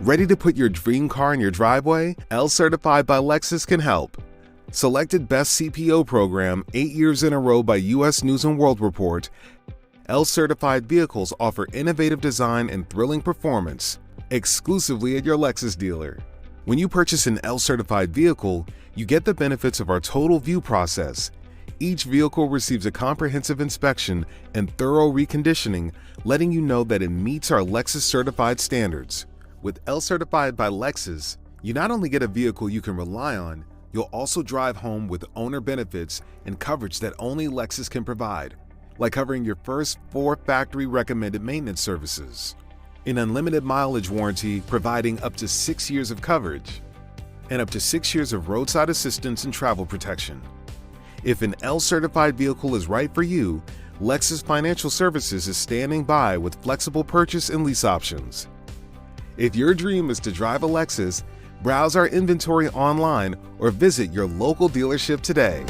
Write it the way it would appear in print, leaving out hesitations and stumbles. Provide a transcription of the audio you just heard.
Ready to put your dream car in your driveway? L Certified by Lexus can help. Selected Best CPO Program 8 years in a row by U.S. News & World Report, L Certified vehicles offer innovative design and thrilling performance exclusively at your Lexus dealer. When you purchase an L Certified vehicle, you get the benefits of our total view process. Each vehicle receives a comprehensive inspection and thorough reconditioning, letting you know that it meets our Lexus certified standards. With L Certified by Lexus, you not only get a vehicle you can rely on, you'll also drive home with owner benefits and coverage that only Lexus can provide, like covering your first 4 factory recommended maintenance services, an unlimited mileage warranty providing up to 6 years of coverage, and up to 6 years of roadside assistance and travel protection. If an L Certified vehicle is right for you, Lexus Financial Services is standing by with flexible purchase and lease options. If your dream is to drive a Lexus, browse our inventory online or visit your local dealership today.